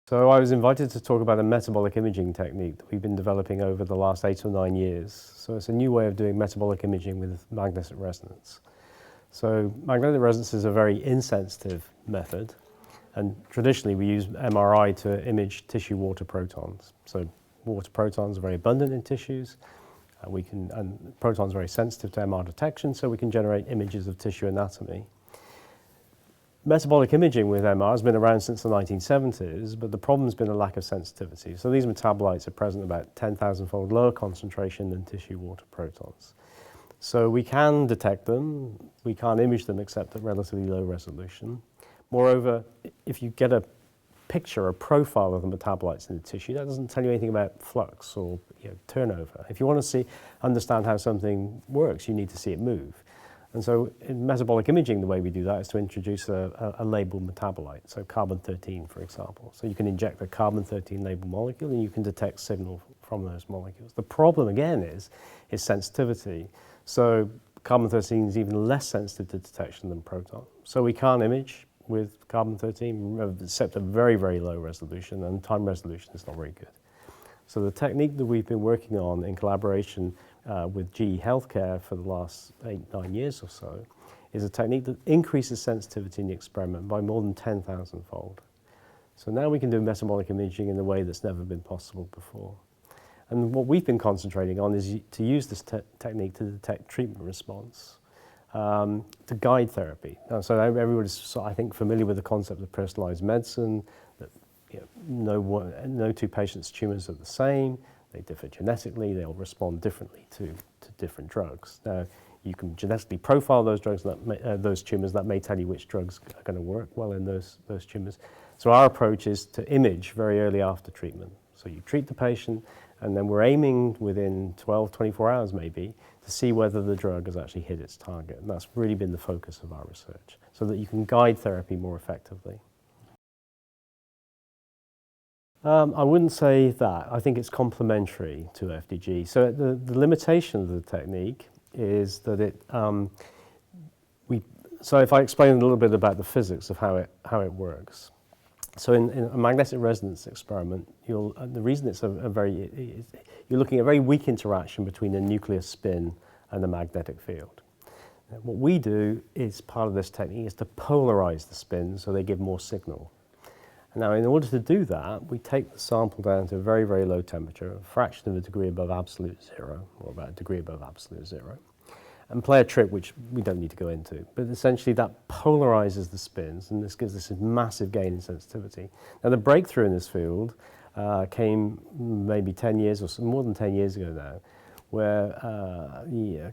So I was invited to talk about a metabolic imaging technique that we've been developing over the last 8 or 9 years. So it's a new way of doing metabolic imaging with magnetic resonance. So magnetic resonance is a very insensitive method, and traditionally we use MRI to image tissue water protons. So water protons are very abundant in tissues, and protons are very sensitive to MR detection, so we can generate images of tissue anatomy. Metabolic imaging with MR has been around since the 1970s, but the problem's been a lack of sensitivity. So these metabolites are present about 10,000-fold lower concentration than tissue water protons. So we can detect them, we can't image them except at relatively low resolution. Moreover, if you get a picture, a profile of the metabolites in the tissue, that doesn't tell you anything about flux or turnover. If you want to understand how something works, you need to see it move. And so in metabolic imaging, the way we do that is to introduce a labeled metabolite, so carbon-13, for example. So you can inject a carbon-13 labeled molecule and you can detect signal from those molecules. The problem, again, is sensitivity. So carbon-13 is even less sensitive to detection than proton. So we can't image with carbon-13 except at very, very low resolution, and time resolution is not very good. So the technique that we've been working on in collaboration with GE Healthcare for the last 8-9 years or so is a technique that increases sensitivity in the experiment by more than 10,000-fold. So now we can do metabolic imaging in a way that's never been possible before. And what we've been concentrating on is to use this technique to detect treatment response, to guide therapy. So everybody's, I think, familiar with the concept of personalized medicine, that no two patients' tumors are the same. They differ genetically, they'll respond differently to different drugs. Now, you can genetically profile those drugs, those tumors, that may tell you which drugs are going to work well in those tumors. So our approach is to image very early after treatment. So you treat the patient, and then we're aiming within 12, 24 hours maybe, to see whether the drug has actually hit its target. And that's really been the focus of our research, so that you can guide therapy more effectively. I wouldn't say that. I think it's complementary to FDG. So the limitation of the technique is that so if I explain a little bit about the physics of how it works. So in a magnetic resonance experiment, the reason it's you're looking at a very weak interaction between a nuclear spin and a magnetic field. What we do is part of this technique is to polarize the spins so they give more signal. Now, in order to do that, we take the sample down to a very, very low temperature, a fraction of a degree above absolute zero, or about a degree above absolute zero, and play a trick which we don't need to go into. But essentially, that polarizes the spins, and this gives us a massive gain in sensitivity. Now, the breakthrough in this field came maybe 10 years or so, more than 10 years ago now, where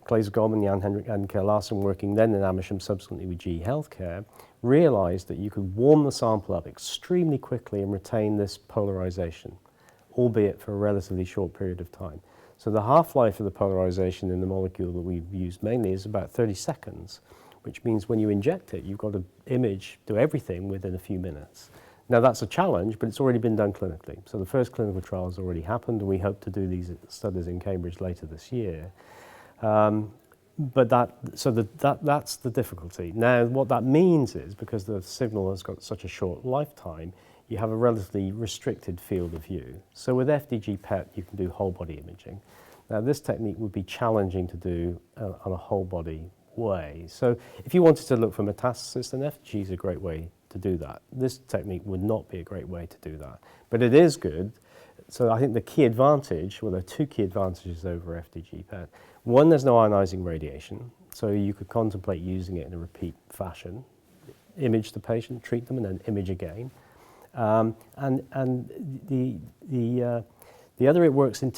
Claes Goldman, Jan-Henrik and Kjell Larsen, working then in Amersham, subsequently with GE Healthcare, realized that you could warm the sample up extremely quickly and retain this polarization, albeit for a relatively short period of time. So the half-life of the polarization in the molecule that we've used mainly is about 30 seconds, which means when you inject it, you've got to do everything within a few minutes. Now that's a challenge, but it's already been done clinically. So the first clinical trial has already happened, and we hope to do these studies in Cambridge later this year. But that's the difficulty. Now, what that means is, because the signal has got such a short lifetime, you have a relatively restricted field of view. So with FDG PET, you can do whole body imaging. Now, this technique would be challenging to do on a whole body way. So if you wanted to look for metastasis, then FDG is a great way to do that. This technique would not be a great way to do that, but it is good. So I think the key advantage, well, there are two key advantages over FDG PET. One, there's no ionizing radiation, so you could contemplate using it in a repeat fashion. Image the patient, treat them, and then image again. And the other, it works in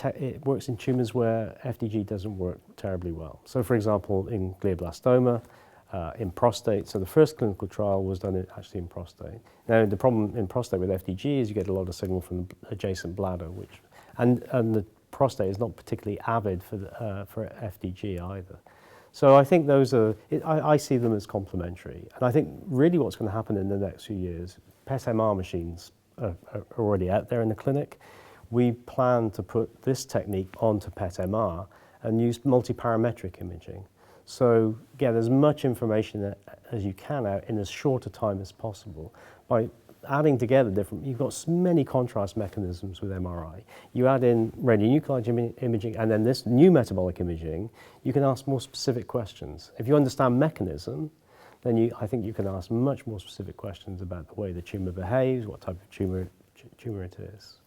tumors where FDG doesn't work terribly well. So, for example, in glioblastoma, in prostate. So the first clinical trial was done actually in prostate. Now, the problem in prostate with FDG is you get a lot of signal from the adjacent bladder, and the prostate is not particularly avid for FDG either. So I think I see them as complementary. And I think really what's going to happen in the next few years, PET-MR machines are already out there in the clinic. We plan to put this technique onto PET-MR and use multiparametric imaging. So get as much information as you can out in as short a time as possible by adding together different, you've got many contrast mechanisms with MRI. You add in radionuclide imaging and then this new metabolic imaging, you can ask more specific questions. If you understand mechanism, then I think you can ask much more specific questions about the way the tumour behaves, what type of tumour it is.